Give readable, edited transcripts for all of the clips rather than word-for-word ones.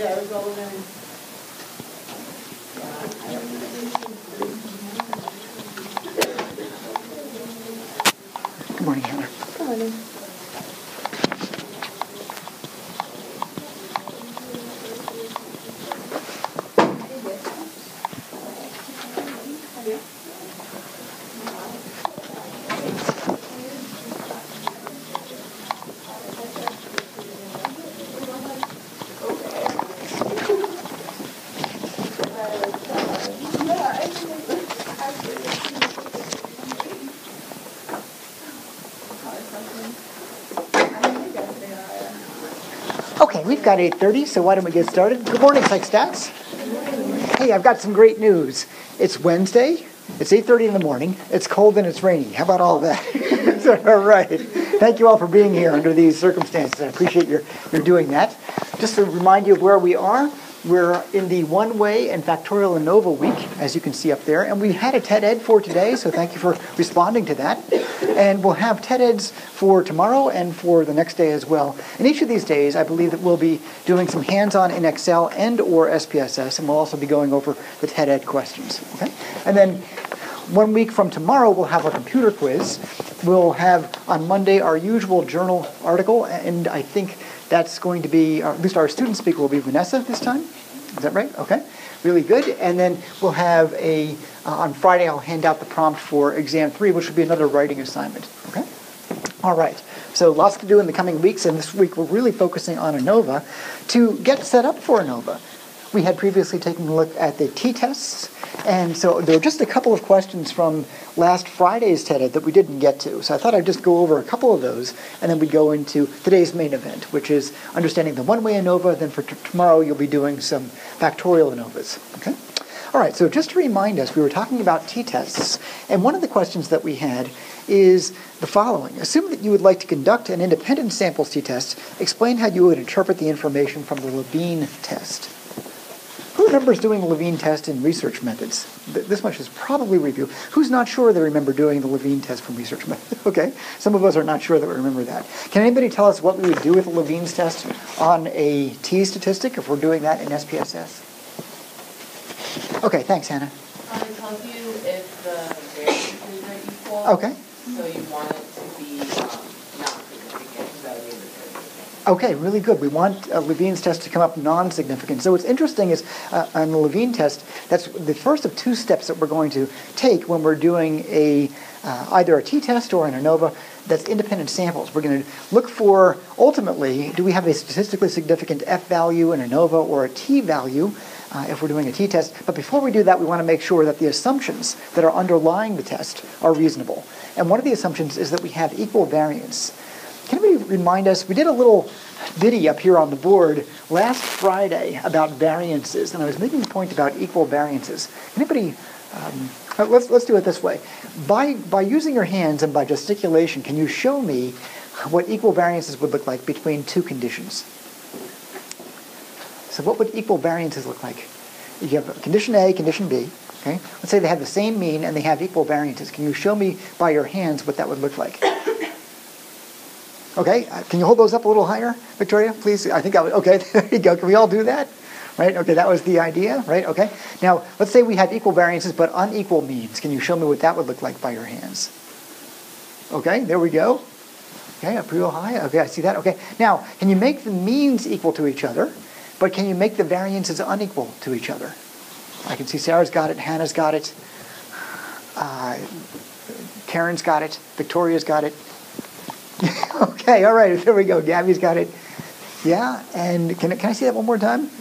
Yeah, it was all in. Good morning, Heather. Good morning. Okay, we've got 8:30, so why don't we get started? Good morning, Psych Stats. Hey, I've got some great news. It's Wednesday. It's 8:30 in the morning. It's cold and it's rainy. How about all that? All right. Thank you all for being here under these circumstances. I appreciate your doing that. Just to remind you of where we are, we're in the one-way and factorial ANOVA week, as you can see up there. And we had a TED Ed for today, so thank you for responding to that. And we'll have TED Eds for tomorrow and for the next day as well. And each of these days, I believe that we'll be doing some hands-on in Excel and or SPSS, and we'll also be going over the TED Ed questions. Okay? And then 1 week from tomorrow, we'll have our computer quiz. We'll have on Monday our usual journal article, and I think that's going to be, or at least our student speaker will be Vanessa this time. Is that right? Okay. Really good. And then we'll have on Friday, I'll hand out the prompt for exam 3, which will be another writing assignment. Okay? All right. So lots to do in the coming weeks, and this week we're really focusing on ANOVA. To get set up for ANOVA, we had previously taken a look at the t-tests, and so there were just a couple of questions from last Friday's TED Ed that we didn't get to. So I thought I'd just go over a couple of those, and then we'd go into today's main event, which is understanding the one-way ANOVA. Then for tomorrow, you'll be doing some factorial ANOVAs. Okay? All right, so just to remind us, we were talking about t-tests, and one of the questions that we had is the following. Assume that you would like to conduct an independent samples t-test. Explain how you would interpret the information from the Levine test. Who remembers doing the Levine test in research methods? This much is probably review. Who's not sure they remember doing the Levine test from research methods? Okay, some of us are not sure that we remember that. Can anybody tell us what we would do with the Levine's test on a t-statistic if we're doing that in SPSS? Okay, thanks, Hannah. It tells you if the variances are equal. Okay. So you want it to be not significant, so that would be the significant. Okay, really good. We want Levine's test to come up non-significant. So what's interesting is on the Levine test, that's the first of 2 steps that we're going to take when we're doing either a t-test or an ANOVA that's independent samples. We're going to look for, ultimately, do we have a statistically significant F value in ANOVA or a T value if we're doing a t-test. But before we do that, we want to make sure that the assumptions that are underlying the test are reasonable. And one of the assumptions is that we have equal variance. Can anybody remind us, we did a little ditty up here on the board last Friday about variances, and I was making a point about equal variances. Anybody, let's do it this way. By using your hands and by gesticulation, can you show me what equal variances would look like between 2 conditions? So what would equal variances look like? You have condition A, condition B. Okay? Let's say they have the same mean and they have equal variances. Can you show me by your hands what that would look like? Okay, can you hold those up a little higher, Victoria, please? I think okay, there you go. Can we all do that? Right, okay, that was the idea, right? Okay. Now, let's say we have equal variances but unequal means. Can you show me what that would look like by your hands? Okay, there we go. Okay, up real high. Okay, I see that. Okay, now, can you make the means equal to each other, but can you make the variances unequal to each other? I can see Sarah's got it, Hannah's got it, Karen's got it, Victoria's got it. Okay, all right, there we go. Gabby's got it. Yeah, and can I see that one more time?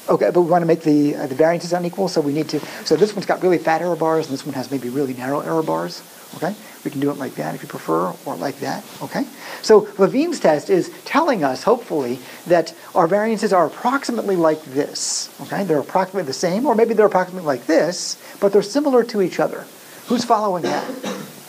Okay, but we want to make the variances unequal, so we need to. So this one's got really fat error bars, and this one has maybe really narrow error bars. Okay, we can do it like that if you prefer, or like that. Okay, so Levine's test is telling us, hopefully, that our variances are approximately like this. Okay, they're approximately the same, or maybe they're approximately like this, but they're similar to each other. Who's following that?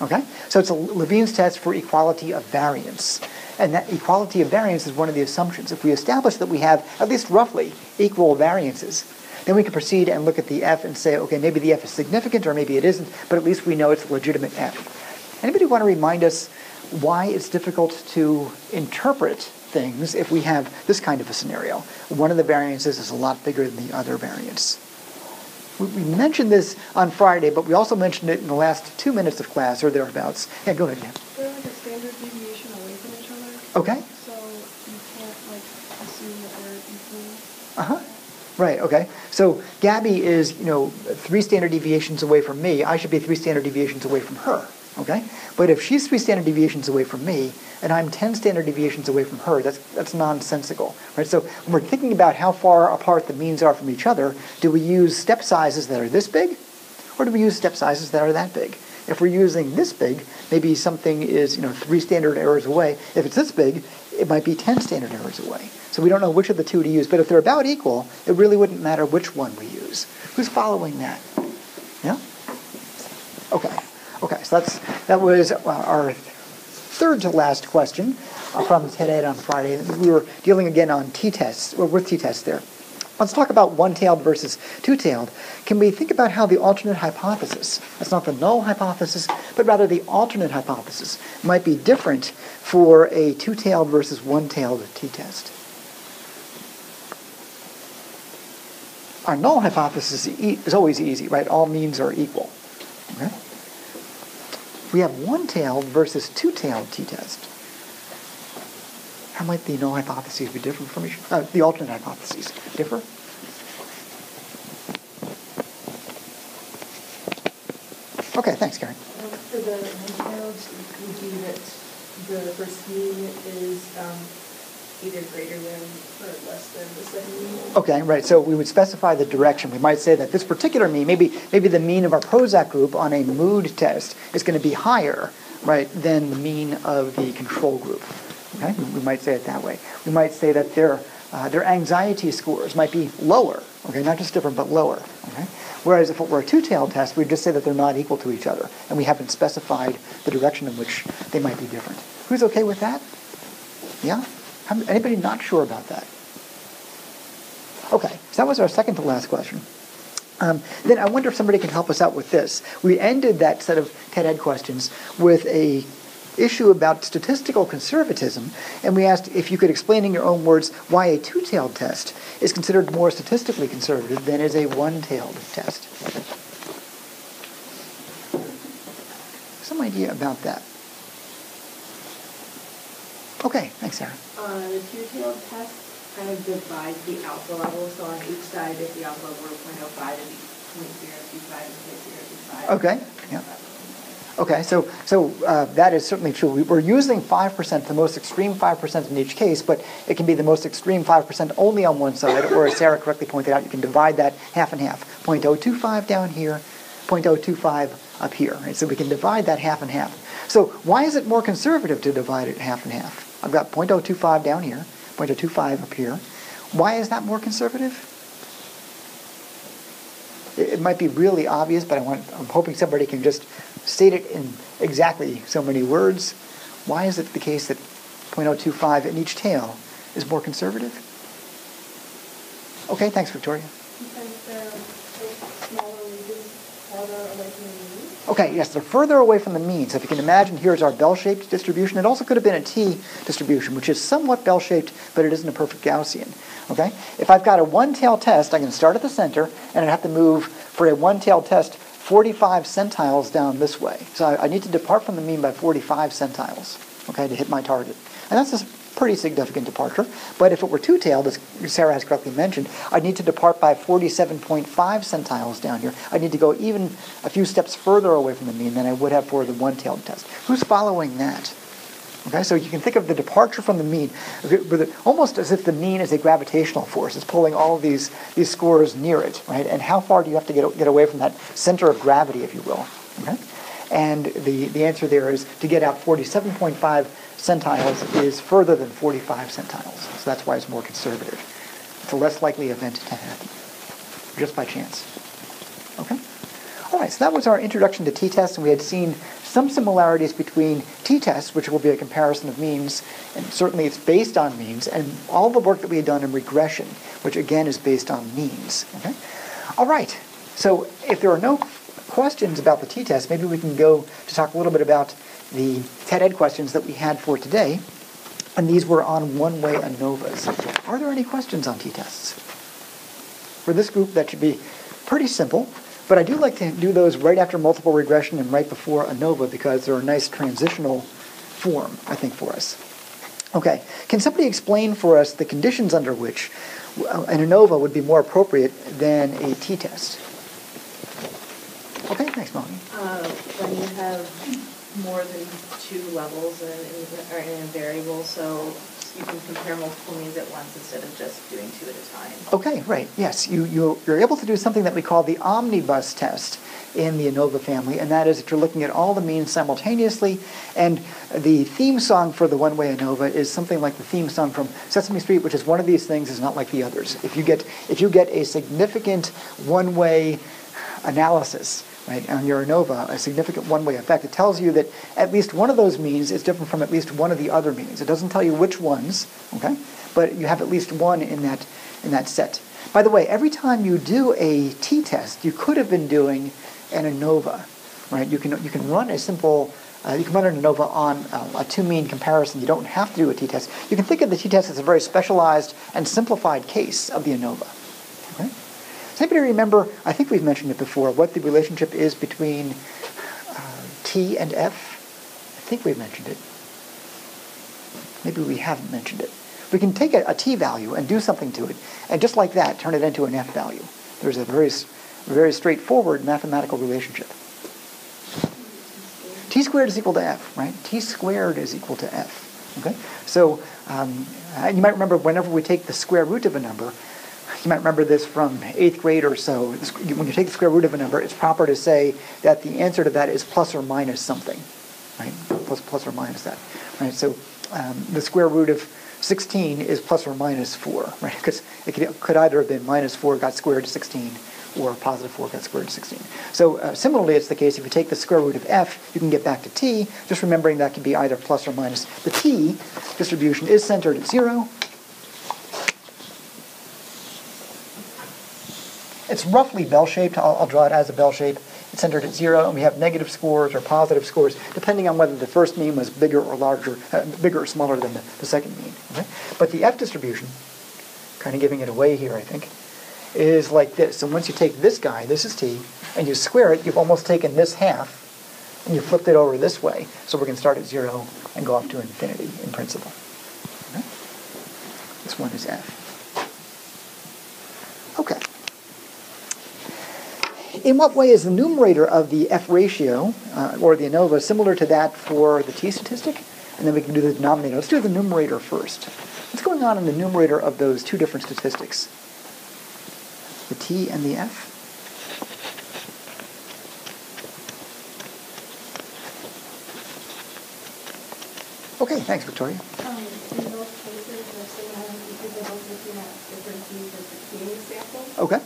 Okay, so it's a Levine's test for equality of variance. And that equality of variance is one of the assumptions. If we establish that we have, at least roughly, equal variances, then we can proceed and look at the F and say, okay, maybe the F is significant or maybe it isn't, but at least we know it's a legitimate F. Anybody want to remind us why it's difficult to interpret things if we have this kind of a scenario. One of the variances is a lot bigger than the other variance. We mentioned this on Friday, but we also mentioned it in the last 2 minutes of class, or thereabouts. Yeah, go ahead, Dan. They're like a standard deviation away from each other. Okay. So you can't like assume that they're equal. Uh-huh. Right, okay. So Gabby is, 3 standard deviations away from me. I should be 3 standard deviations away from her, okay? But if she's 3 standard deviations away from me, and I'm 10 standard deviations away from her, that's nonsensical, right? So when we're thinking about how far apart the means are from each other, do we use step sizes that are this big, or do we use step sizes that are that big? If we're using this big, maybe something is 3 standard errors away. If it's this big, it might be 10 standard errors away. So we don't know which of the two to use. But if they're about equal, it really wouldn't matter which one we use. Who's following that? Yeah? Okay. Okay, so that was our third to last question from TED Ed on Friday. We were dealing again on t-tests, or with t-tests there. Let's talk about one-tailed versus two-tailed. Can we think about how the alternate hypothesis, that's not the null hypothesis, but rather the alternate hypothesis, might be different for a two-tailed versus one-tailed t-test? Our null hypothesis is always easy, right? All means are equal. Okay? We have one-tailed versus two-tailed t-test. How might the null hypotheses be different from each other? The alternate hypotheses differ? Okay, thanks, Karen. For the one-tailed, it would be that the first mean is either greater than or less than the second mean. Okay, right. So we would specify the direction. We might say that this particular mean, maybe the mean of our Prozac group on a mood test is going to be higher, right, than the mean of the control group. Okay, we might say it that way. We might say that their anxiety scores might be lower. Okay, not just different, but lower. Okay. Whereas if it were a two-tailed test, we'd just say that they're not equal to each other, and we haven't specified the direction in which they might be different. Who's okay with that? Yeah? Anybody not sure about that? Okay, so that was our second to last question. Then I wonder if somebody can help us out with this. We ended that set of TED Ed questions with a issue about statistical conservatism, and we asked if you could explain in your own words why a two-tailed test is considered more statistically conservative than is a one-tailed test. Some idea about that. Okay, thanks, Sarah. The two-tailed test kind of divides the alpha level, so on each side, if the alpha were 0.05, it'd be 0.025 and 0.025. Okay, yeah. Okay, so that is certainly true. We're using 5%, the most extreme 5% in each case, but it can be the most extreme 5% only on one side, or as Sarah correctly pointed out, you can divide that half and half. 0.025 down here, 0.025 up here. Right? So we can divide that half and half. So why is it more conservative to divide it half and half? I've got 0.025 down here, 0.025 up here. Why is that more conservative? It might be really obvious, but I'm hoping somebody can just state it in exactly so many words. Why is it the case that 0.025 in each tail is more conservative? Okay, thanks, Victoria. Because they're smaller regions farther away from the mean. Okay, yes, they're further away from the mean. So if you can imagine, here's our bell-shaped distribution. It also could have been a t-distribution, which is somewhat bell-shaped, but it isn't a perfect Gaussian. Okay? If I've got a one-tail test, I can start at the center, and I have to move, for a one-tail test, 45 centiles down this way. So I need to depart from the mean by 45 centiles, okay, to hit my target. And that's a pretty significant departure. But if it were two-tailed, as Sarah has correctly mentioned, I'd need to depart by 47.5 centiles down here. I need to go even a few steps further away from the mean than I would have for the one-tailed test. Who's following that? Okay, so you can think of the departure from the mean almost as if the mean is a gravitational force. It's pulling all of these scores near it, right? And how far do you have to get away from that center of gravity, if you will? Okay, and the answer there is to get out 47.5 centiles is further than 45 centiles. So that's why it's more conservative. It's a less likely event to happen, just by chance. Okay. All right, so that was our introduction to t-tests, and we had seen some similarities between t-tests, which will be a comparison of means, and certainly it's based on means, and all the work that we had done in regression, which again is based on means. Okay? All right, so if there are no questions about the t-test, maybe we can go to talk a little bit about the TED Ed questions that we had for today. And these were on one-way ANOVAs. Are there any questions on t-tests? For this group, that should be pretty simple. But I do like to do those right after multiple regression and right before ANOVA because they're a nice transitional form, I think, for us. Okay, can somebody explain for us the conditions under which an ANOVA would be more appropriate than a t-test? Okay, thanks, Melanie. When you have more than two levels in a variable, so you can compare multiple means at once instead of just doing two at a time. Okay, right, yes. You're able to do something that we call the omnibus test in the ANOVA family, and that is that you're looking at all the means simultaneously, and the theme song for the one-way ANOVA is something like the theme song from Sesame Street, which is one of these things is not like the others. If you get a significant one-way analysis, right, on your ANOVA, a significant one-way effect, it tells you that at least one of those means is different from at least one of the other means. It doesn't tell you which ones, okay, but you have at least one in that set. By the way, every time you do a t-test, you could have been doing an ANOVA, right? You can run a simple, you can run an ANOVA on a two-mean comparison. You don't have to do a t-test. You can think of the t-test as a very specialized and simplified case of the ANOVA. Okay? Does anybody remember, I think we've mentioned it before, what the relationship is between T and F? I think we've mentioned it. Maybe we haven't mentioned it. We can take a T value and do something to it, and just like that, turn it into an F value. There's a very straightforward mathematical relationship. T squared is equal to F, right? T squared is equal to F, okay? So you might remember whenever we take the square root of a number, you might remember this from 8th grade or so. When you take the square root of a number, it's proper to say that the answer to that is plus or minus something, right? Plus or minus that, right? So the square root of 16 is plus or minus 4, right? Because it could either have been minus 4 got squared to 16 or positive 4 got squared to 16. So similarly, it's the case if you take the square root of f, you can get back to t, just remembering that can be either plus or minus. The t distribution is centered at 0. It's roughly bell-shaped. I'll draw it as a bell shape. It's centered at 0, and we have negative scores or positive scores, depending on whether the first mean was bigger or larger, bigger or smaller than the second mean. Okay? But the f distribution, kind of giving it away here, I think, is like this. So once you take this guy, this is t, and you square it, you've almost taken this half, and you flipped it over this way. So we're going to start at 0 and go off to infinity in principle. Okay? This one is f. Okay. In what way is the numerator of the f ratio, or the ANOVA, similar to that for the t statistic? And then we can do the denominator. Let's do the numerator first. What's going on in the numerator of those two different statistics? The t and the f? Okay, thanks, Victoria. In both cases, they're similar because they're both looking at differences between the samples. Okay.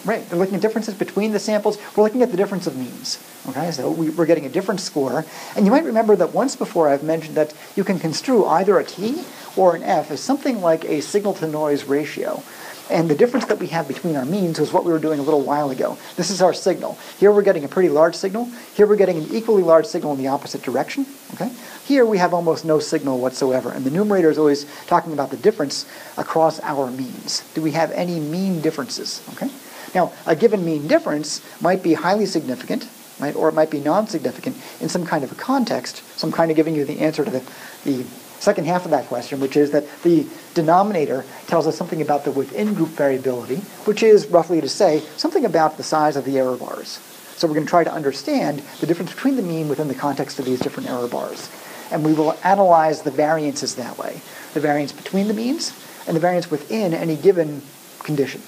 Right, they're looking at differences between the samples. We're looking at the difference of means. Okay, so we're getting a different score. And you might remember that once before I've mentioned that you can construe either a t or an f as something like a signal-to-noise ratio. And the difference that we have between our means was what we were doing a little while ago. This is our signal. Here we're getting a pretty large signal. Here we're getting an equally large signal in the opposite direction. Okay? Here we have almost no signal whatsoever. And the numerator is always talking about the difference across our means. Do we have any mean differences? Okay? Now, a given mean difference might be highly significant, right, or it might be non-significant in some kind of a context. So I'm kind of giving you the answer to the second half of that question, which is that the denominator tells us something about the within-group variability, which is, roughly to say, something about the size of the error bars. So we're going to try to understand the difference between the mean within the context of these different error bars. And we will analyze the variances that way, the variance between the means and the variance within any given condition,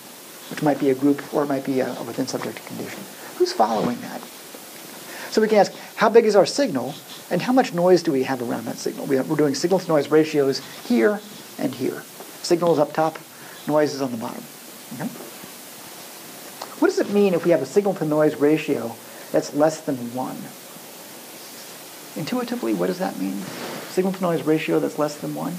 which might be a group or it might be a within subjective condition. Who's following that? So we can ask, how big is our signal, and how much noise do we have around that signal? We're doing signal-to-noise ratios here and here. Signal is up top, noise is on the bottom. Okay? What does it mean if we have a signal-to-noise ratio that's less than 1? Intuitively, what does that mean? Signal-to-noise ratio that's less than 1?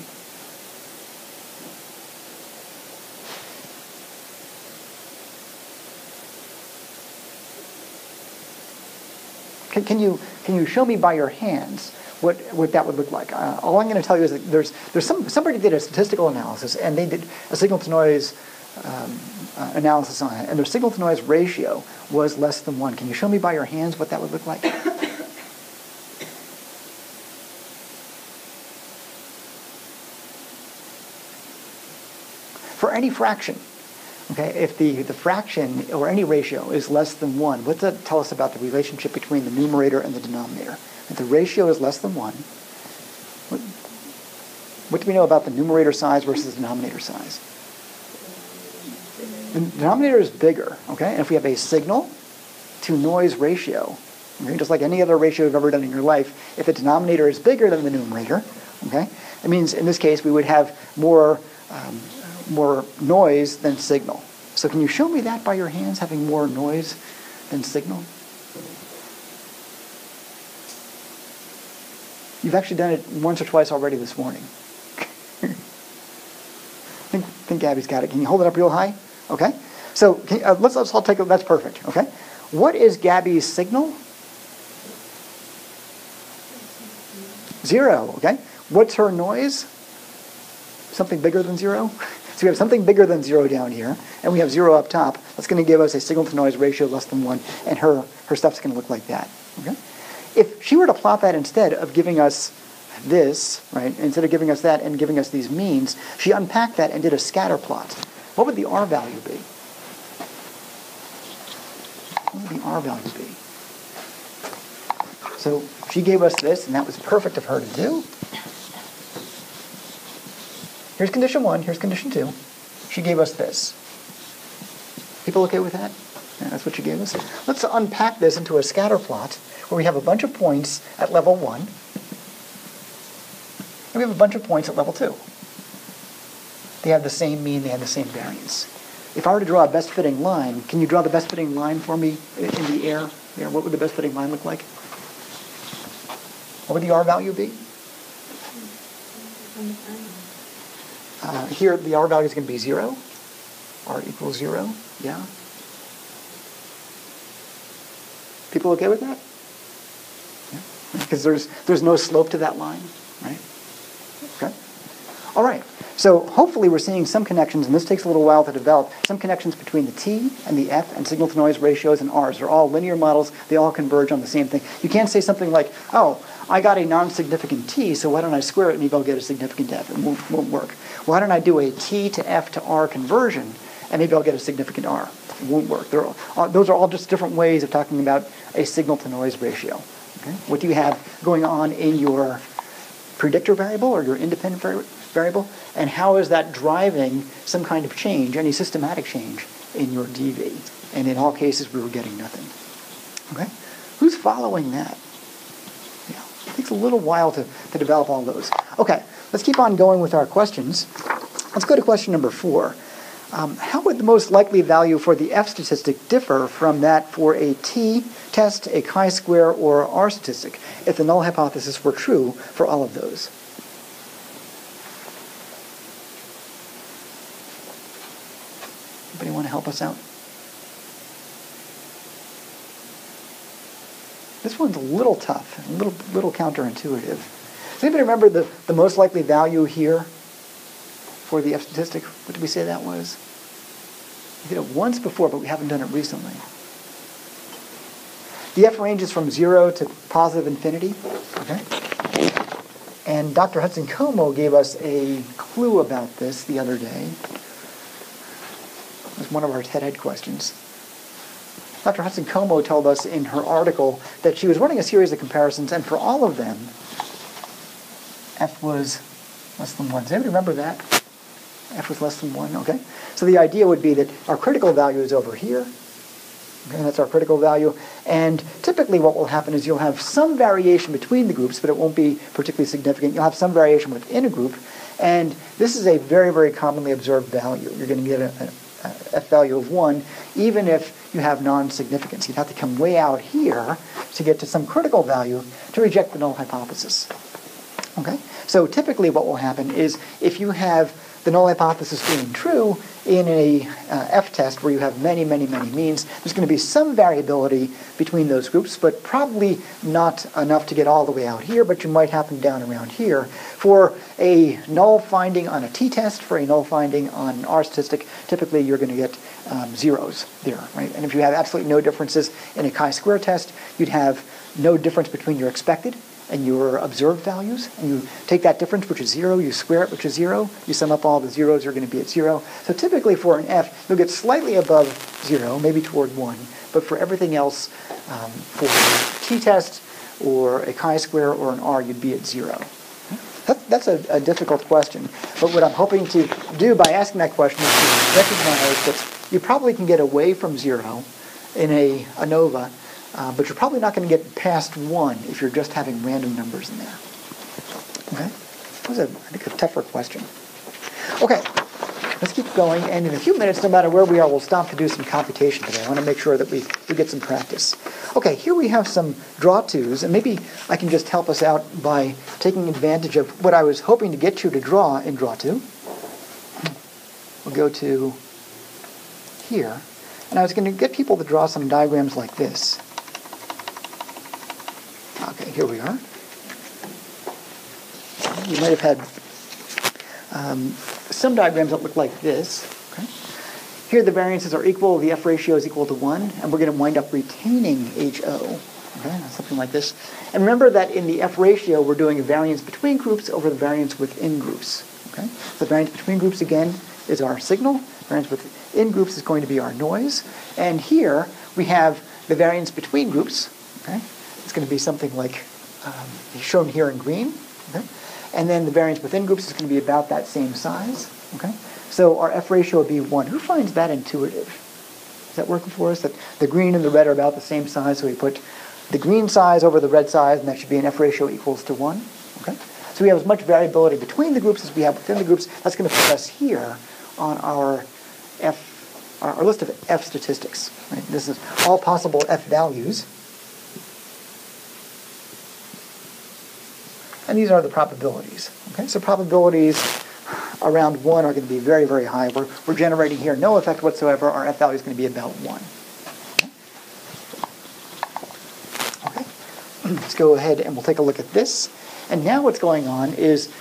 Can you can you show me by your hands what that would look like? All I'm going to tell you is that there's somebody did a statistical analysis, and they did a signal-to-noise analysis on it, and their signal-to-noise ratio was less than 1. Can you show me by your hands what that would look like? For any fraction, okay, if the fraction or any ratio is less than 1, what does that tell us about the relationship between the numerator and the denominator? If the ratio is less than 1, what do we know about the numerator size versus the denominator size? The denominator is bigger, okay? And if we have a signal-to-noise ratio, okay, just like any other ratio you've ever done in your life, if the denominator is bigger than the numerator, okay, it means in this case we would have more noise than signal. So can you show me that by your hands, having more noise than signal? You've actually done it once or twice already this morning. I think Gabby's got it. Can you hold it up real high? Okay. So let's all take a, that's perfect. Okay. What is Gabby's signal? 0. Okay. What's her noise? Something bigger than 0? So we have something bigger than 0 down here, and we have 0 up top. That's going to give us a signal-to-noise ratio less than 1, and her stuff's going to look like that. Okay. If she were to plot that instead of giving us this, right, instead of giving us that and giving us these means, she unpacked that and did a scatter plot. What would the R value be? What would the R value be? So she gave us this, and that was perfect of her to do. Here's condition 1, here's condition 2. She gave us this. People okay with that? Yeah, that's what she gave us. Let's unpack this into a scatter plot where we have a bunch of points at level 1, and we have a bunch of points at level 2. They have the same mean, they have the same variance. If I were to draw a best fitting line, can you draw the best fitting line for me in the air? There, what would the best fitting line look like? What would the R value be? Here, the R value is going to be 0. R equals 0. Yeah. People okay with that? Yeah. Because there's no slope to that line, right? Okay. All right. So hopefully we're seeing some connections, and this takes a little while to develop, some connections between the T and the F and signal-to-noise ratios and R's. They're all linear models. They all converge on the same thing. You can't say something like, oh, I got a non-significant T, so why don't I square it and maybe I'll get a significant F. It won't work. Why don't I do a T to F to R conversion, and maybe I'll get a significant R. It won't work. Those are all just different ways of talking about a signal-to-noise ratio. Okay? What do you have going on in your predictor variable or your independent variable, and how is that driving some kind of change, any systematic change in your DV? And in all cases, we were getting nothing. Okay? Who's following that? Yeah. It takes a little while to develop all those. Okay, let's keep on going with our questions. Let's go to question number 4. How would the most likely value for the F statistic differ from that for a T test, a chi-square, or R statistic if the null hypothesis were true for all of those? Anybody want to help us out? This one's a little tough, a little counterintuitive. Does anybody remember the most likely value here for the F statistic? What did we say that was? We did it once before, but we haven't done it recently. The F ranges from 0 to positive infinity. Okay. And Dr. Hudson Como gave us a clue about this the other day. It was one of our TED-Ed questions. Dr. Hudson Como told us in her article that she was running a series of comparisons, and for all of them, F was less than 1. Does anybody remember that? F was less than 1, okay? So the idea would be that our critical value is over here. Okay, that's our critical value. And typically what will happen is you'll have some variation between the groups, but it won't be particularly significant. You'll have some variation within a group. And this is a very, very commonly observed value. You're going to get a F value of 1, even if you have non-significance. You'd have to come way out here to get to some critical value to reject the null hypothesis. Okay? So typically what will happen is if you have the null hypothesis being true in a F-test where you have many, many, many means, there's going to be some variability between those groups, but probably not enough to get all the way out here, but you might happen down around here. For a null finding on a t-test, for a null finding on an R-statistic, typically you're going to get zeros there, right? And if you have absolutely no differences in a chi-square test, you'd have no difference between your expected and your observed values, and you take that difference, which is 0, you square it, which is 0, you sum up all the zeros, you're going to be at 0. So typically for an F, you'll get slightly above 0, maybe toward 1, but for everything else, for a t-test or a chi-square or an R, you'd be at 0. That's a difficult question, but what I'm hoping to do by asking that question is to recognize that you probably can get away from 0 in a ANOVA, but you're probably not going to get past 1 if you're just having random numbers in there. Okay? That was, I think, a tougher question. Okay, let's keep going, and in a few minutes, no matter where we are, we'll stop to do some computation today. I want to make sure that we get some practice. Okay, here we have some draw twos, and maybe I can just help us out by taking advantage of what I was hoping to get you to draw in draw two. We'll go to here, and I was going to get people to draw some diagrams like this. Okay, here we are. You might have had some diagrams that look like this. Okay. Here the variances are equal, the F ratio is equal to 1, and we're going to wind up retaining HO. Okay, something like this. And remember that in the F ratio, we're doing a variance between groups over the variance within groups. Okay? The variance between groups, again, is our signal. Variance within groups is going to be our noise. And here we have the variance between groups. Okay? It's going to be something like shown here in green. Okay? And then the variance within groups is going to be about that same size. Okay? So our F ratio would be 1. Who finds that intuitive? Is that working for us? That the green and the red are about the same size, so we put the green size over the red size, and that should be an F ratio equals to 1. Okay? So we have as much variability between the groups as we have within the groups. That's going to put us here on our list of F statistics. Right? This is all possible F values. And these are the probabilities. Okay? So probabilities around 1 are going to be very, very high. We're generating here no effect whatsoever. Our F value is going to be about 1. Okay? Let's go ahead and we'll take a look at this. And now what's going on is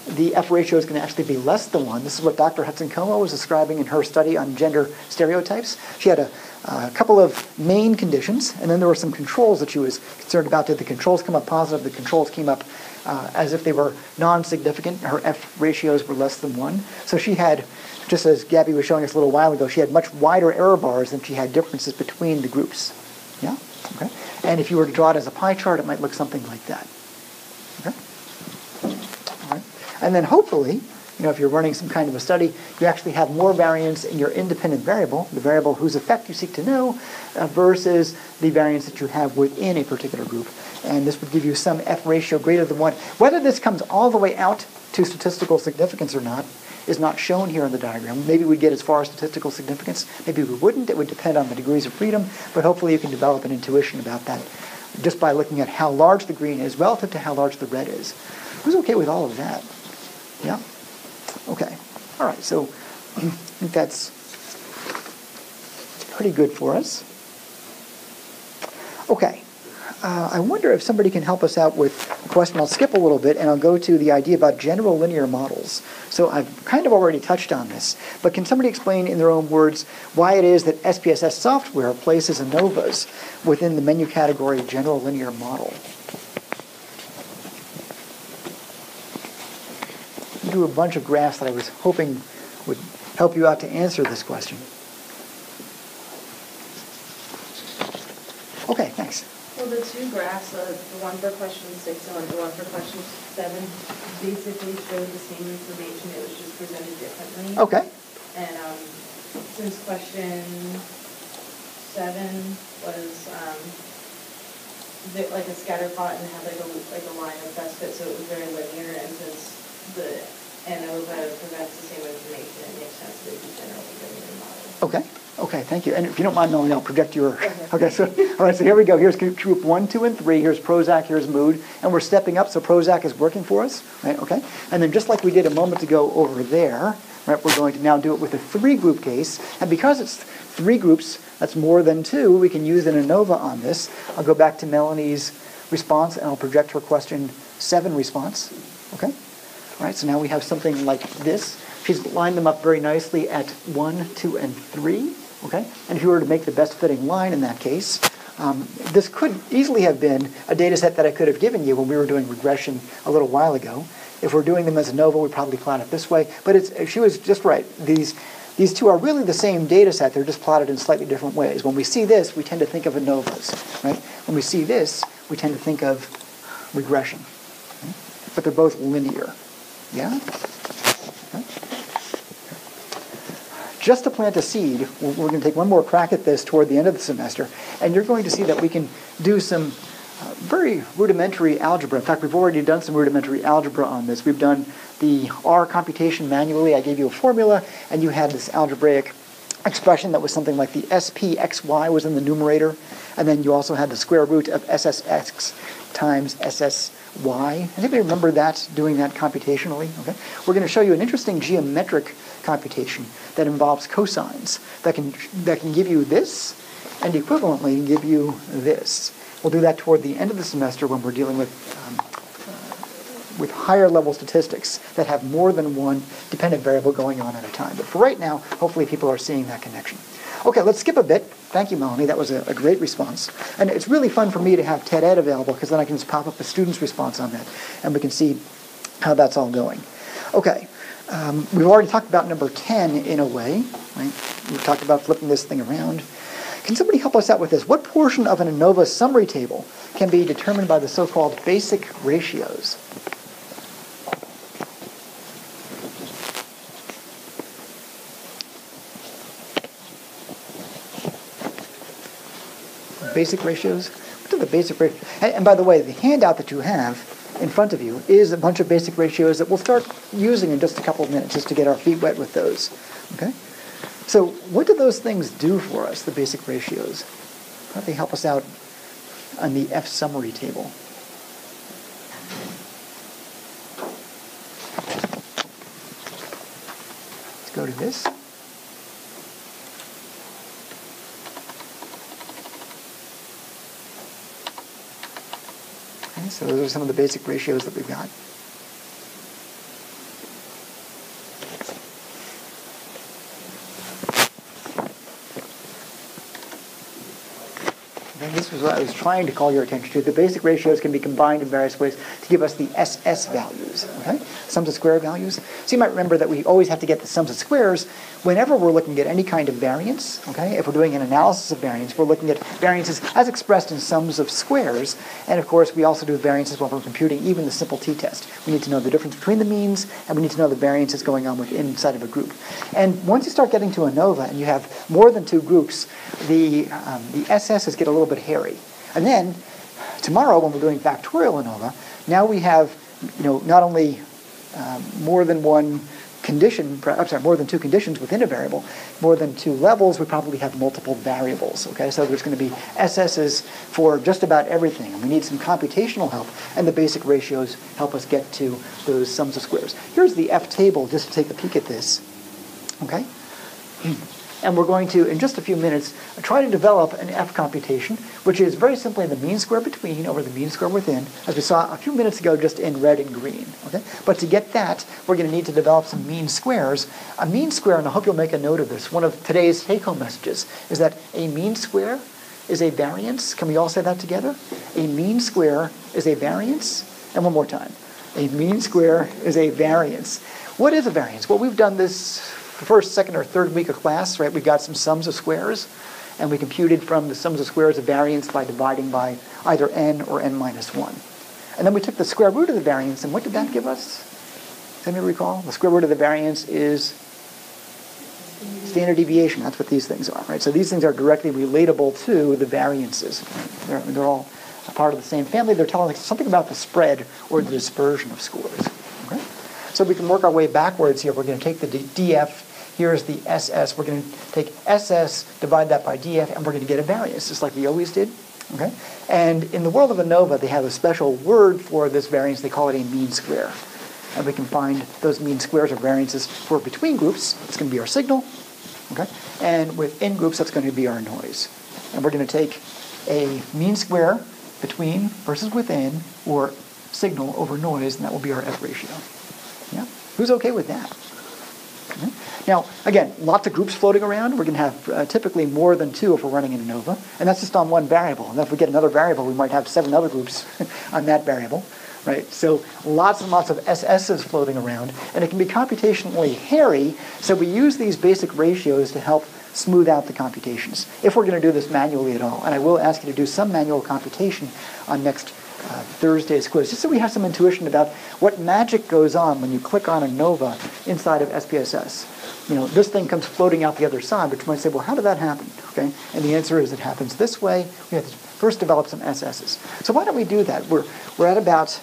the F ratio is going to actually be less than 1. This is what Dr. Hudson-Como was describing in her study on gender stereotypes. She had a couple of main conditions, and then there were some controls that she was concerned about. Did the controls come up positive? The controls came up as if they were non-significant. Her F ratios were less than 1. So she had, just as Gabby was showing us a little while ago, she had much wider error bars than she had differences between the groups. Yeah? Okay. And if you were to draw it as a pie chart, it might look something like that. Okay? All right. And then hopefully, if you're running some kind of a study, you actually have more variance in your independent variable, the variable whose effect you seek to know, versus the variance that you have within a particular group. And this would give you some F ratio greater than 1. Whether this comes all the way out to statistical significance or not is not shown here in the diagram. Maybe we'd get as far as statistical significance. Maybe we wouldn't. It would depend on the degrees of freedom. But hopefully you can develop an intuition about that just by looking at how large the green is relative to how large the red is. Who's okay with all of that? Yeah? Okay. All right. So I think that's pretty good for us. Okay. I wonder if somebody can help us out with a question. I'll skip a little bit, and I'll go to the idea about general linear models. So I've kind of already touched on this, but can somebody explain in their own words why it is that SPSS software places ANOVAs within the menu category general linear model? I'll do a bunch of graphs that I was hoping would help you out to answer this question. Okay, thanks. Well, the two graphs, the one for question 6 and the one for question 7, basically show the same information. It was just presented differently. Okay. And since question 7 was like a scatter plot and had like a line of best fit, so it was very linear. And since the ANOVA provides the same information and makes sense that you generally linear model. Okay. Okay, thank you. And if you don't mind, Melanie, I'll project your... Okay, so, all right, so here we go. Here's group 1, 2, and 3. Here's Prozac, here's mood. And we're stepping up, so Prozac is working for us, right? Okay. And then just like we did a moment ago over there, right, we're going to now do it with a 3-group case. And because it's 3 groups, that's more than 2, we can use an ANOVA on this. I'll go back to Melanie's response, and I'll project her question 7 response. Okay? All right, so now we have something like this. She's lined them up very nicely at 1, 2, and 3. Okay? And if you were to make the best fitting line in that case, this could easily have been a data set that I could have given you when we were doing regression a little while ago. If we're doing them as ANOVA, we'd probably plot it this way. But she was just right. These two are really the same data set. They're just plotted in slightly different ways. When we see this, we tend to think of ANOVAs. Right? When we see this, we tend to think of regression. Okay? But they're both linear. Yeah? Okay. Just to plant a seed, we're going to take one more crack at this toward the end of the semester, and you're going to see that we can do some very rudimentary algebra. In fact, we've already done some rudimentary algebra on this. We've done the R computation manually. I gave you a formula, and you had this algebraic expression that was something like the SPXY was in the numerator, and then you also had the square root of SSX times SSY. Anybody remember that, doing that computationally? Okay. We're going to show you an interesting geometric computation that involves cosines that can give you this and equivalently give you this. We'll do that toward the end of the semester when we're dealing with higher level statistics that have more than one dependent variable going on at a time. But for right now, hopefully people are seeing that connection. Okay, let's skip a bit. Thank you, Melanie. That was a great response. And it's really fun for me to have TED Ed available because then I can just pop up a student's response on that and we can see how that's all going. Okay. We've already talked about number 10 in a way. Right? We've talked about flipping this thing around. Can somebody help us out with this? What portion of an ANOVA summary table can be determined by the so-called basic ratios? Basic ratios? What are the basic ratios? And by the way, the handout that you have in front of you is a bunch of basic ratios that we'll start using in just a couple of minutes just to get our feet wet with those. Okay? So what do those things do for us, the basic ratios? How do they help us out on the F summary table? Let's go to this. Okay, so those are some of the basic ratios that we've got. This was what I was trying to call your attention to. The basic ratios can be combined in various ways to give us the SS values, okay? Sums of square values. So you might remember that we always have to get the sums of squares whenever we're looking at any kind of variance, okay? If we're doing an analysis of variance, we're looking at variances as expressed in sums of squares. And of course, we also do variances when we're computing even the simple t-test. We need to know the difference between the means, and we need to know the variances going on inside of a group. And once you start getting to ANOVA and you have more than 2 groups, the SS's get a little bit hairy. And then tomorrow when we're doing factorial ANOVA, now we have not only more than one condition, more than 2 conditions within a variable, more than 2 levels, we probably have multiple variables. Okay, so there's going to be SS's for just about everything, and we need some computational help, and the basic ratios help us get to those sums of squares. Here's the F table, just to take a peek at this. Okay. And we're going to, in just a few minutes, try to develop an F computation, which is very simply the mean square between over the mean square within, as we saw a few minutes ago just in red and green. Okay? But to get that, we're going to need to develop some mean squares. A mean square, and I hope you'll make a note of this, one of today's take-home messages is that a mean square is a variance. Can we all say that together? A mean square is a variance. And one more time. A mean square is a variance. What is a variance? Well, we've done this the first, second, or third week of class, right? We've got some sums of squares, and we computed from the sums of squares a variance by dividing by either n or n minus 1. And then we took the square root of the variance, and what did that give us? Does anybody recall? The square root of the variance is standard deviation. That's what these things are, right? So these things are directly relatable to the variances. They're all a part of the same family. They're telling us something about the spread or the dispersion of scores. Okay? So we can work our way backwards here. We're going to take the df, here's the ss. We're going to take ss, divide that by df, and we're going to get a variance, just like we always did. Okay? And in the world of ANOVA, they have a special word for this variance. They call it a mean square. And we can find those mean squares or variances for between groups. It's going to be our signal. Okay? And within groups, that's going to be our noise. And we're going to take a mean square between versus within, or signal over noise, and that will be our F ratio. Yeah? Who's okay with that? Okay. Now, again, lots of groups floating around. We're going to have typically more than 2 if we're running in ANOVA, and that's just on one variable. And if we get another variable, we might have 7 other groups on that variable, right? So lots and lots of SS's floating around, and it can be computationally hairy, so we use these basic ratios to help smooth out the computations, if we're going to do this manually at all. And I will ask you to do some manual computation on next Thursday's quiz, just so we have some intuition about what magic goes on when you click on ANOVA inside of SPSS. You know, this thing comes floating out the other side, but you might say, well, how did that happen? Okay, and the answer is it happens this way. We have to first develop some SS's. So why don't we do that? We're at about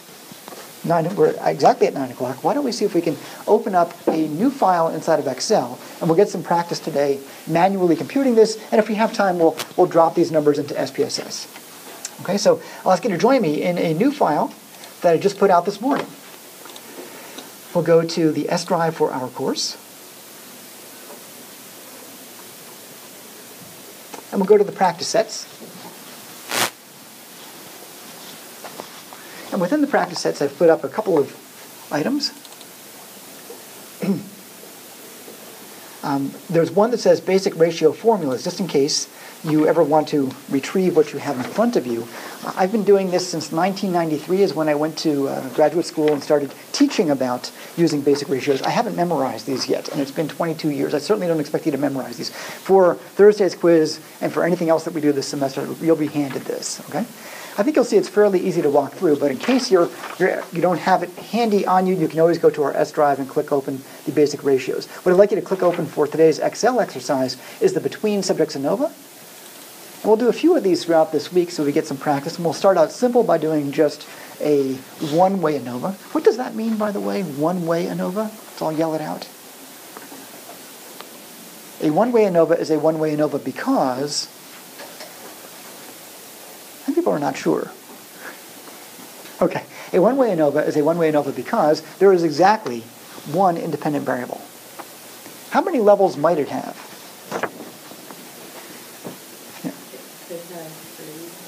9, we're exactly at 9 o'clock. Why don't we see if we can open up a new file inside of Excel, and we'll get some practice today manually computing this, and if we have time, we'll drop these numbers into SPSS. Okay, so I'll ask you to join me in a new file that I just put out this morning. We'll go to the S drive for our course, and we'll go to the practice sets. And within the practice sets, I've put up a couple of items. There's one that says basic ratio formulas, just in case you ever want to retrieve what you have in front of you. I've been doing this since 1993 is when I went to graduate school and started teaching about using basic ratios. I haven't memorized these yet, and it's been 22 years. I certainly don't expect you to memorize these. For Thursday's quiz and for anything else that we do this semester, you'll be handed this, okay? I think you'll see it's fairly easy to walk through, but in case you don't have it handy on you, you can always go to our S drive and click open the basic ratios. What I'd like you to click open for today's Excel exercise is the between subjects ANOVA. And we'll do a few of these throughout this week so we get some practice, and we'll start out simple by doing just a one-way ANOVA. What does that mean, by the way, one-way ANOVA? So I'll yell it out. A one-way ANOVA is a one-way ANOVA because some people are not sure. Okay, a one-way ANOVA is a one-way ANOVA because there is exactly one independent variable. How many levels might it have?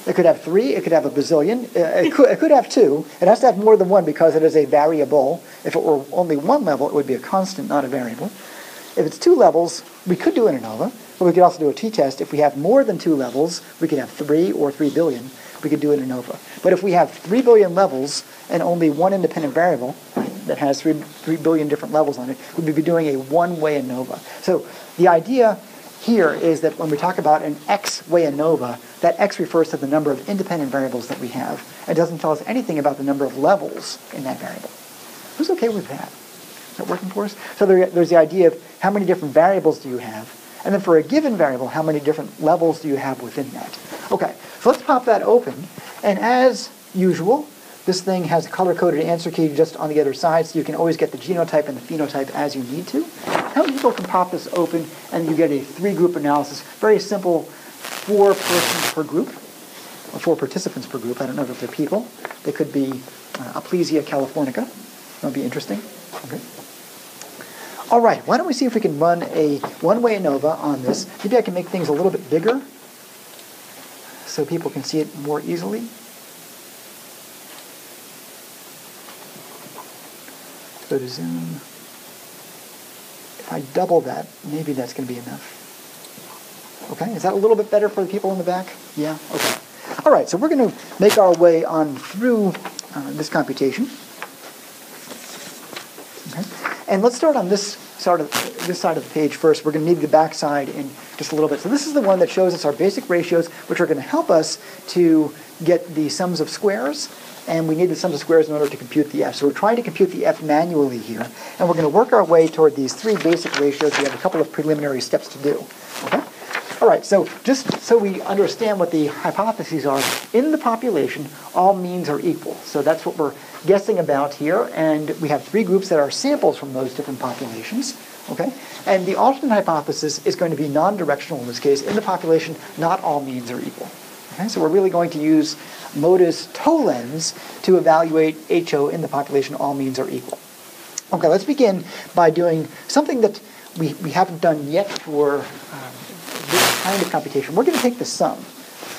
It could have 3, it could have a bazillion, it could have 2. It has to have more than 1 because it is a variable. If it were only 1 level, it would be a constant, not a variable. If it's 2 levels, we could do an ANOVA, but we could also do a t-test. If we have more than 2 levels, we could have 3 or 3 billion, we could do an ANOVA. But if we have 3 billion levels and only 1 independent variable that has 3 billion different levels on it, we'd be doing a one-way ANOVA. So the idea here is that when we talk about an X-way ANOVA, that X refers to the number of independent variables that we have. It doesn't tell us anything about the number of levels in that variable. Who's okay with that? Is that working for us? So there's the idea of how many different variables do you have, and then for a given variable, how many different levels do you have within that? Okay, so let's pop that open, and as usual, this thing has a color-coded answer key just on the other side, so you can always get the genotype and the phenotype as you need to. How many people can pop this open and you get a 3-group analysis? Very simple, 4 persons per group, or 4 participants per group. I don't know if they're people. They could be Aplysia californica. That would be interesting. Okay. All right, why don't we see if we can run a one-way ANOVA on this. Maybe I can make things a little bit bigger so people can see it more easily. Go to Zoom. If I double that, maybe that's going to be enough. Okay, is that a little bit better for the people in the back? Yeah, okay. All right, so we're going to make our way on through this computation. Okay, and let's start on this side of the page first. We're going to need the back side in just a little bit. So this is the one that shows us our basic ratios, which are going to help us to get the sums of squares. And we need the sums of squares in order to compute the F. So we're trying to compute the F manually here. And we're going to work our way toward these 3 basic ratios. We have a couple of preliminary steps to do. Okay? All right, so just so we understand what the hypotheses are, in the population, all means are equal. So that's what we're guessing about here, and we have 3 groups that are samples from those different populations. Okay, and the alternate hypothesis is going to be non-directional in this case. In the population, not all means are equal. Okay, so we're really going to use modus tollens to evaluate HO in the population, all means are equal. Okay, let's begin by doing something that we haven't done yet for this kind of computation. We're going to take the sum.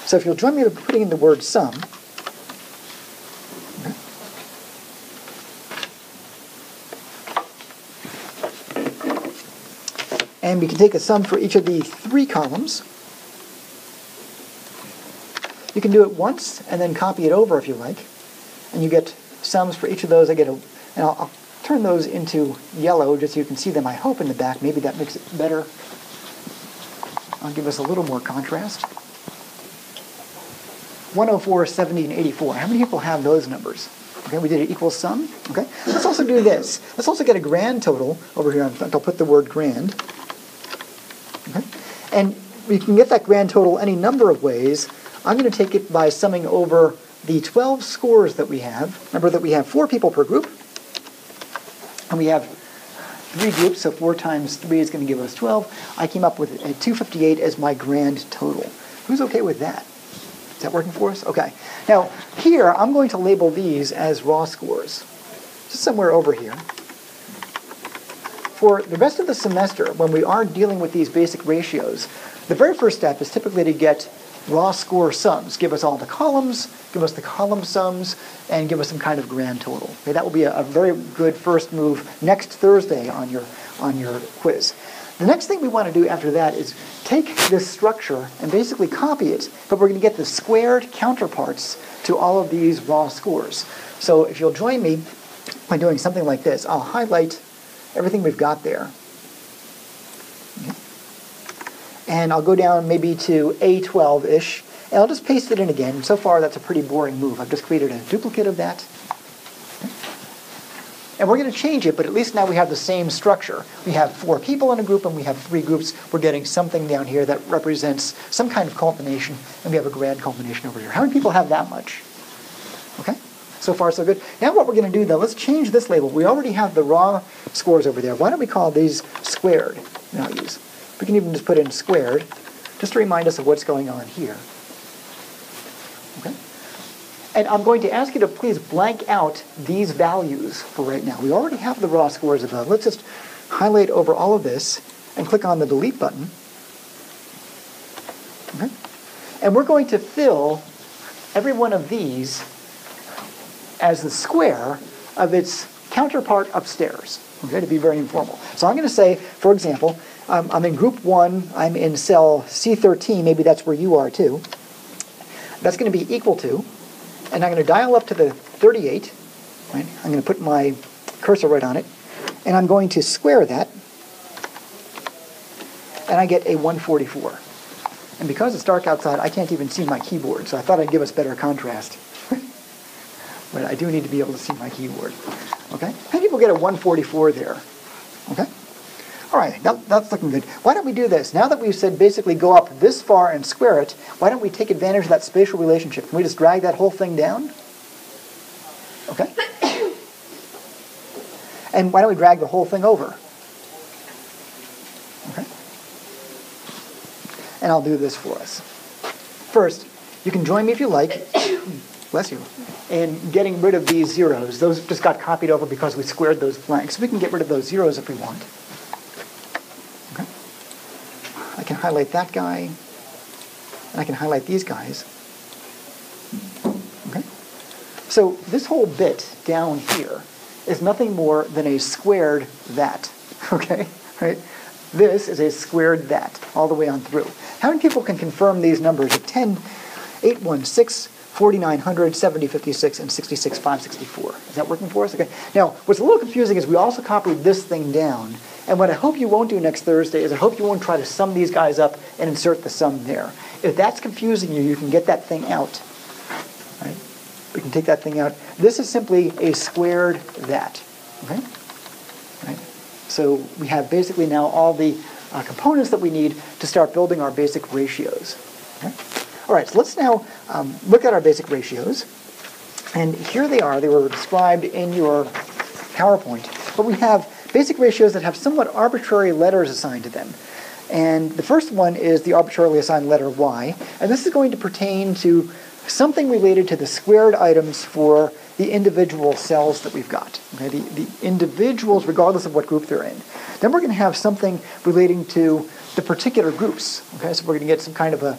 So if you'll join me in putting in the word sum. And we can take a sum for each of the 3 columns. You can do it once and then copy it over if you like. And you get sums for each of those. And I'll turn those into yellow just so you can see them, I hope, in the back. Maybe that makes it better. I'll give us a little more contrast. 104, 70, and 84. How many people have those numbers? Okay, we did an equal sum. Okay, let's also do this. Let's also get a grand total over here. I'll put the word grand. Okay, and we can get that grand total any number of ways. I'm going to take it by summing over the 12 scores that we have. Remember that we have 4 people per group, and we have 3 groups, so 4 times 3 is going to give us 12. I came up with a 258 as my grand total. Who's okay with that? Is that working for us? Okay. Now, here, I'm going to label these as raw scores. Just somewhere over here. For the rest of the semester, when we are dealing with these basic ratios, the very first step is typically to get raw score sums. Give us all the columns, give us the column sums, and give us some kind of grand total. Okay, that will be a very good first move next Thursday on your quiz. The next thing we want to do after that is take this structure and basically copy it, but we're going to get the squared counterparts to all of these raw scores. So if you'll join me by doing something like this, I'll highlight everything we've got there. Okay. And I'll go down maybe to A12-ish, and I'll just paste it in again. So far, that's a pretty boring move. I've just created a duplicate of that. Okay. And we're going to change it, but at least now we have the same structure. We have 4 people in a group, and we have 3 groups. We're getting something down here that represents some kind of culmination, and we have a grand culmination over here. How many people have that much? Okay. So far, so good. Now what we're going to do, though, let's change this label. We already have the raw scores over there. Why don't we call these squared values? We can even just put in squared, just to remind us of what's going on here. Okay? And I'm going to ask you to please blank out these values for right now. We already have the raw scores above. Let's just highlight over all of this and click on the delete button. Okay? And we're going to fill every one of these as the square of its counterpart upstairs, okay, to be very informal. So I'm going to say, for example, I'm in group 1, I'm in cell C13, maybe that's where you are too. That's going to be equal to, and I'm going to dial up to the 38, right? I'm going to put my cursor right on it, and I'm going to square that, and I get a 144. And because it's dark outside, I can't even see my keyboard, so I thought I'd give us better contrast. But I do need to be able to see my keyboard. Okay? How many people get a 144 there? Okay? All right, that's looking good. Why don't we do this? Now that we've said basically go up this far and square it, why don't we take advantage of that spatial relationship? Can we just drag that whole thing down? Okay? And why don't we drag the whole thing over? Okay? And I'll do this for us. First, you can join me if you like. Bless you. And getting rid of these zeros. Those just got copied over because we squared those blanks. We can get rid of those zeros if we want. Okay. I can highlight that guy. And I can highlight these guys. Okay. So this whole bit down here is nothing more than a squared that. Okay? Right? This is a squared that all the way on through. How many people can confirm these numbers of 10, 816, 4,900, 7056, and 66,564. Is that working for us? Okay. Now, what's a little confusing is we also copied this thing down. And what I hope you won't do next Thursday is I hope you won't try to sum these guys up and insert the sum there. If that's confusing you, you can get that thing out. Right? We can take that thing out. This is simply a squared that. Okay? Right? So we have basically now all the components that we need to start building our basic ratios. Okay? All right, so let's now look at our basic ratios. And here they are. They were described in your PowerPoint. But we have basic ratios that have somewhat arbitrary letters assigned to them. And the first one is the arbitrarily assigned letter y. And this is going to pertain to something related to the squared items for the individual cells that we've got. Okay? The individuals, regardless of what group they're in. Then we're going to have something relating to the particular groups. Okay? So we're going to get some kind of a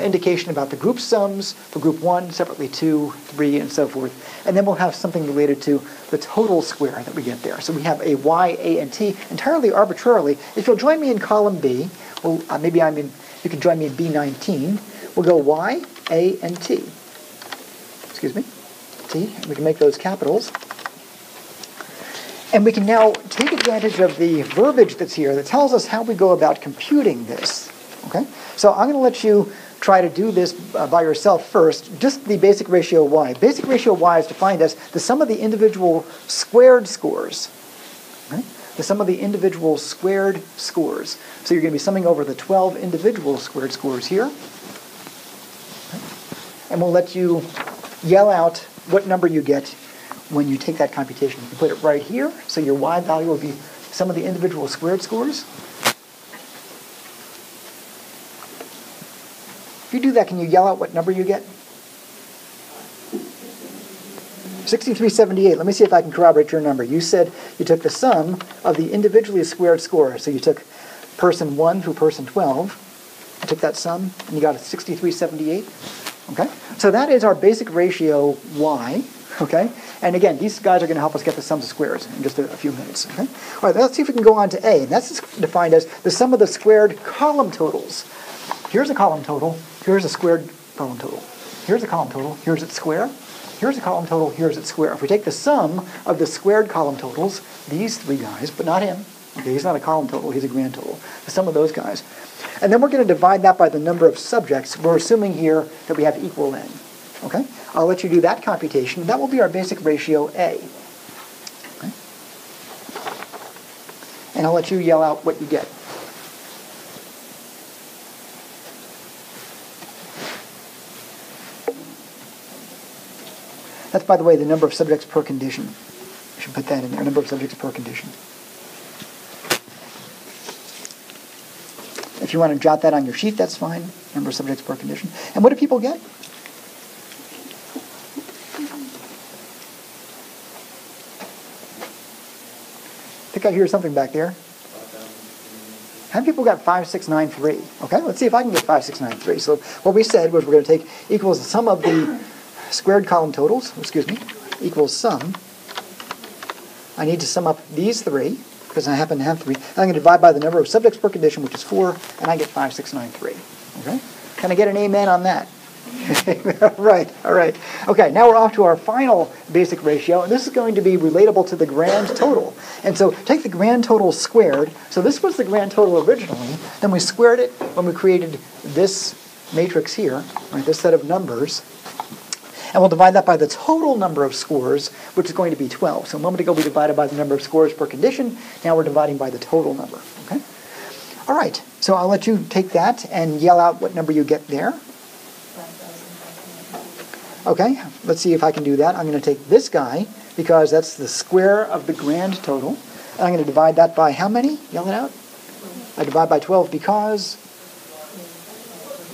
indication about the group sums for group 1, separately 2, 3, and so forth. And then we'll have something related to the total square that we get there. So we have a y, a, and t entirely arbitrarily. If you'll join me in column B, well, maybe you can join me in B19. We'll go y, a, and t. Excuse me, t. We can make those capitals. And we can now take advantage of the verbiage that's here that tells us how we go about computing this. Okay? So I'm going to let you try to do this by yourself first, just the basic ratio y. Basic ratio y is defined as the sum of the individual squared scores. Right? The sum of the individual squared scores. So you're going to be summing over the 12 individual squared scores here. Okay? And we'll let you yell out what number you get when you take that computation. You can put it right here, so your y value will be sum of the individual squared scores. If you do that, can you yell out what number you get? 6378. Let me see if I can corroborate your number. You said you took the sum of the individually squared scores. So you took person 1 through person 12. You took that sum, and you got a 6378. Okay? So that is our basic ratio y. Okay? And again, these guys are going to help us get the sums of squares in just a few minutes. Okay? All right, let's see if we can go on to A. And that's defined as the sum of the squared column totals. Here's a column total. Here's a squared column total. Here's a column total. Here's its square. Here's a column total. Here's its square. If we take the sum of the squared column totals, these three guys, but not him. Okay, he's not a column total. He's a grand total. The sum of those guys. And then we're going to divide that by the number of subjects. We're assuming here that we have equal n. Okay? I'll let you do that computation. That will be our basic ratio A. Okay? And I'll let you yell out what you get. That's, by the way, the number of subjects per condition. You should put that in there, number of subjects per condition. If you want to jot that on your sheet, that's fine. Number of subjects per condition. And what do people get? I think I hear something back there. How many people got 5693? Okay, let's see if I can get 5693. So what we said was we're going to take equals the sum of the squared column totals, equals sum. I need to sum up these three, because I happen to have three. I'm going to divide by the number of subjects per condition, which is 4, and I get 5693. Okay? Can I get an amen on that? all right. Okay, now we're off to our final basic ratio, and this is going to be relatable to the grand total. And so take the grand total squared. So this was the grand total originally. Then we squared it when we created this matrix here, right, this set of numbers. And we'll divide that by the total number of scores, which is going to be 12. So a moment ago we divided by the number of scores per condition. Now we're dividing by the total number. Okay? All right. So I'll let you take that and yell out what number you get there. Okay. Let's see if I can do that. I'm going to take this guy, because that's the square of the grand total. And I'm going to divide that by how many? Yell it out. I divide by 12 because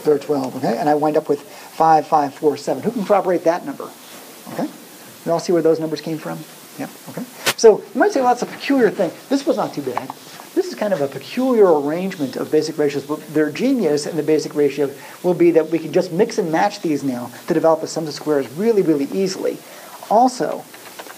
there are 12. Okay? And I wind up with 5547. Who can corroborate that number? Okay? You all see where those numbers came from? Yep. Okay. So you might say, well, that's a peculiar thing. This was not too bad. This is kind of a peculiar arrangement of basic ratios, but their genius in the basic ratio will be that we can just mix and match these now to develop the sums of squares really, really easily. Also,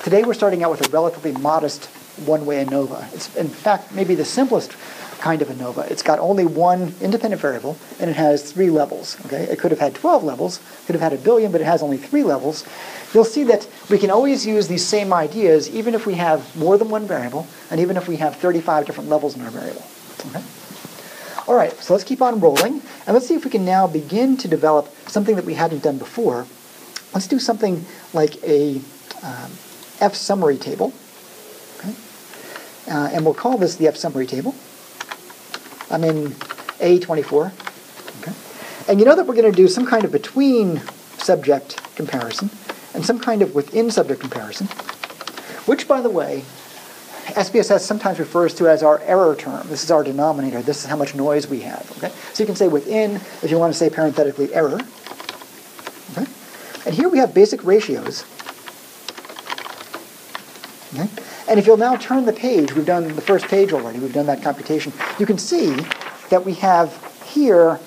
today we're starting out with a relatively modest one-way ANOVA. It's, in fact, maybe the simplest kind of ANOVA. It's got only one independent variable, and it has 3 levels. Okay? It could have had 12 levels, could have had a billion, but it has only 3 levels. You'll see that we can always use these same ideas even if we have more than one variable, and even if we have 35 different levels in our variable. Okay? All right, so let's keep on rolling, and let's see if we can now begin to develop something that we hadn't done before. Let's do something like a F summary table. Okay? And we'll call this the F summary table. I'm in A24. Okay. And you know that we're going to do some kind of between subject comparison and some kind of within subject comparison, which, by the way, SPSS sometimes refers to as our error term. This is our denominator. This is how much noise we have. Okay? So you can say within if you want to say parenthetically error. Okay? And here we have basic ratios. Okay? And if you'll now turn the page, we've done the first page already, we've done that computation, you can see that we have here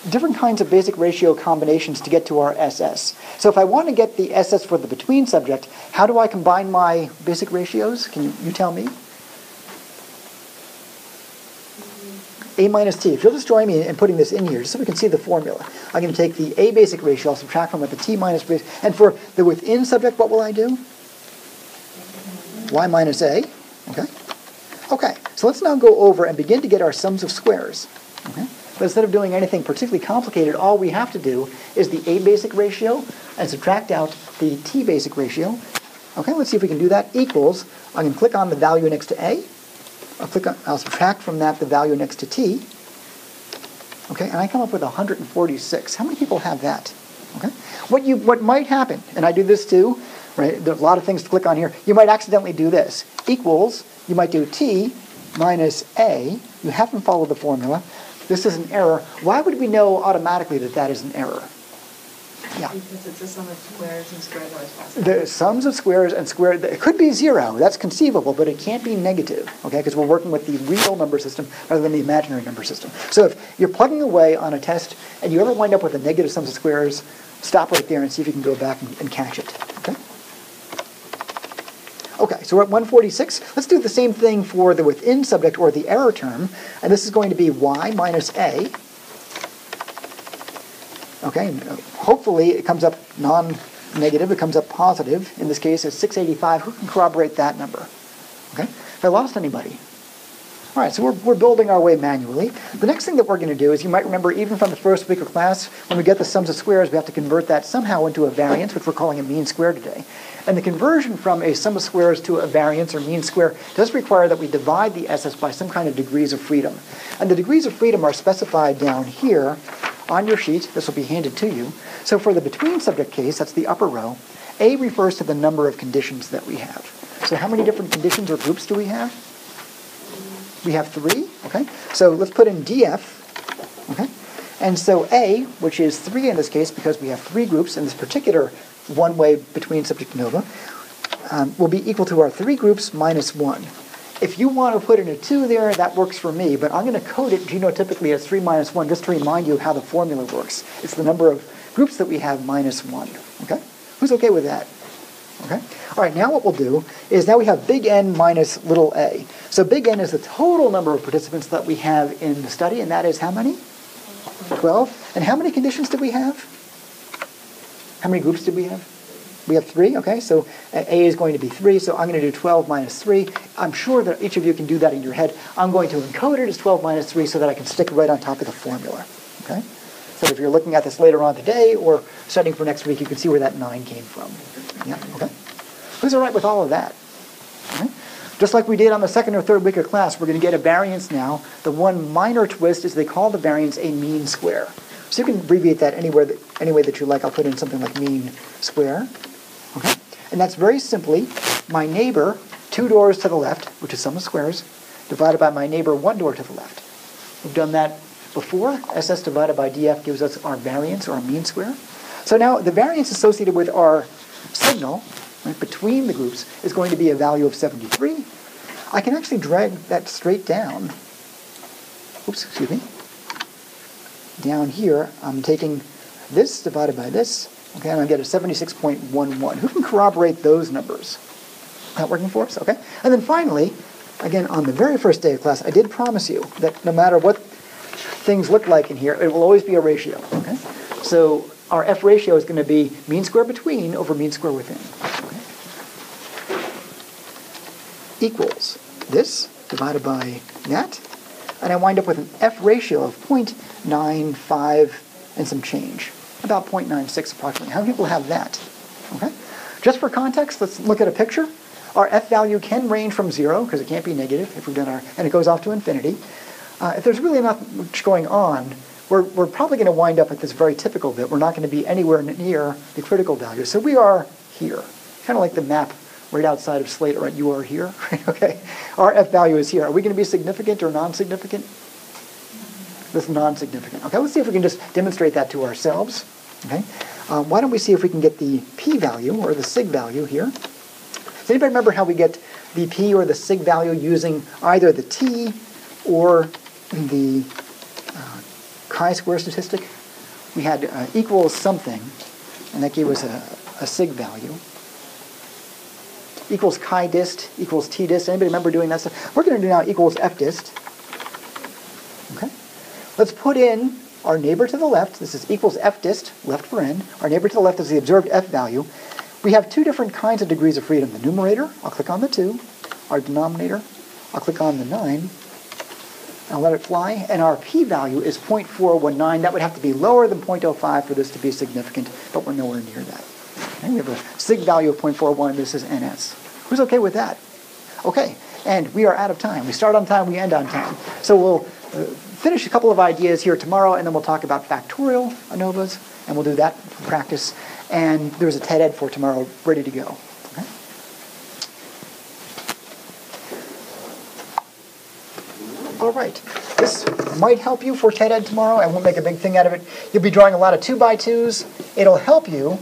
different kinds of basic ratio combinations to get to our SS. So if I want to get the SS for the between subject, how do I combine my basic ratios? Can you tell me? A minus T. If you'll just join me in putting this in here, just so we can see the formula. I'm going to take the A basic ratio, I'll subtract from it the T minus basic, and for the within subject, what will I do? Y minus A. Okay? Okay, so let's now go over and begin to get our sums of squares. Okay? But instead of doing anything particularly complicated, all we have to do is the A basic ratio and subtract out the T basic ratio. Okay, let's see if we can do that. Equals, I can click on the value next to A. I'll subtract from that the value next to T. Okay, and I come up with 146. How many people have that? Okay, what might happen, and I do this too, right? There's a lot of things to click on here. You might accidentally do this. Equals, you might do T minus A. You haven't followed the formula. This is an error. Why would we know automatically that that is an error? Yeah. Because it's a sum of squares and squares always positive. The sums of squares and squares, it could be 0. That's conceivable, but it can't be negative, okay? Because we're working with the real number system rather than the imaginary number system. So if you're plugging away on a test and you ever wind up with a negative sums of squares, stop right there and see if you can go back and catch it, okay? Okay, so we're at 146. Let's do the same thing for the within subject or the error term, and this is going to be y minus a. Okay, and hopefully it comes up non-negative, it comes up positive. In this case, it's 685. Who can corroborate that number? Okay, have I lost anybody? All right, so we're building our way manually. The next thing that we're going to do is, you might remember even from the first week of class, when we get the sums of squares, we have to convert that somehow into a variance, which we're calling a mean square today. And the conversion from a sum of squares to a variance or mean square does require that we divide the SS by some kind of degrees of freedom. And the degrees of freedom are specified down here on your sheet. This will be handed to you. So for the between subject case, that's the upper row, A refers to the number of conditions that we have. So how many different conditions or groups do we have? We have 3, okay? So let's put in DF, okay? And so A, which is 3 in this case because we have 3 groups in this particular one-way between subject ANOVA, will be equal to our 3 groups minus 1. If you want to put in a 2 there, that works for me, but I'm going to code it genotypically as 3 minus 1 just to remind you how the formula works. It's the number of groups that we have minus 1, okay? Who's okay with that? Okay? All right, now what we'll do is now we have big N minus little a. So big N is the total number of participants that we have in the study, and that is how many? 12. And how many conditions did we have? How many groups did we have? We have 3, okay? So A is going to be 3, so I'm going to do 12 minus 3. I'm sure that each of you can do that in your head. I'm going to encode it as 12 minus 3 so that I can stick it right on top of the formula, okay? So if you're looking at this later on today or studying for next week, you can see where that 9 came from. Yeah, okay? Who's all right with all of that? Okay? Just like we did on the second or third week of class, we're going to get a variance now. The one minor twist is they call the variance a mean square. So you can abbreviate that any way that you like. I'll put in something like mean square. Okay? And that's very simply my neighbor 2 doors to the left, which is sum of squares, divided by my neighbor 1 door to the left. We've done that before. SS divided by DF gives us our variance or our mean square. So now the variance associated with our signal, right, between the groups is going to be a value of 73. I can actually drag that straight down. Oops, excuse me. Down here, I'm taking this divided by this, okay, and I get a 76.11. Who can corroborate those numbers? That working for us? Okay. And then finally, again, on the very first day of class, I did promise you that no matter what things look like in here, it will always be a ratio, okay? So our F ratio is going to be mean square between over mean square within. Okay? Equals this divided by that, and I wind up with an F ratio of 0.95 and some change, about 0.96 approximately. How many people have that? Okay. Just for context, let's look at a picture. Our F value can range from 0, because it can't be negative if we've done our, and it goes off to infinity. If there's really not much going on, we're probably going to wind up at this very typical bit. We're not going to be anywhere near the critical value. So we are here, kind of like the map right outside of Slate, right? You are here, okay? Our F value is here. Are we going to be significant or non-significant? This is non-significant. Okay, let's see if we can just demonstrate that to ourselves. Okay, why don't we see if we can get the p value or the sig value here? Does anybody remember how we get the p or the sig value using either the t or the chi-square statistic? We had equals something, and that gave us a sig value. Equals chi-dist equals t-dist. Anybody remember doing that stuff? We're going to do now equals f-dist. Okay. Let's put in our neighbor to the left. This is equals f-dist, left for n. Our neighbor to the left is the observed f value. We have two different kinds of degrees of freedom. The numerator, I'll click on the 2. Our denominator, I'll click on the 9. I'll let it fly. And our p value is 0.419. That would have to be lower than 0.05 for this to be significant, but we're nowhere near that. Okay, we have a sig value of 0.41. This is ns. Who's okay with that? Okay, and we are out of time. We start on time, we end on time. So we'll finish a couple of ideas here tomorrow, and then we'll talk about factorial ANOVAs, and we'll do that for practice. And there's a TED Ed for tomorrow ready to go. Okay? All right. This might help you for TED Ed tomorrow. I won't make a big thing out of it. You'll be drawing a lot of 2x2s. It'll help you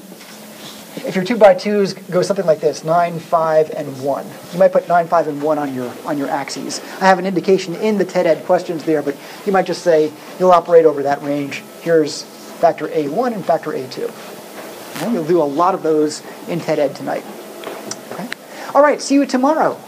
if your 2x2s go something like this, 9, 5, and 1. You might put 9, 5, and 1 on your axes. I have an indication in the TED Ed questions there, but you might just say you'll operate over that range. Here's factor A1 and factor A2. Okay? You'll do a lot of those in TED Ed tonight. Okay? All right, see you tomorrow.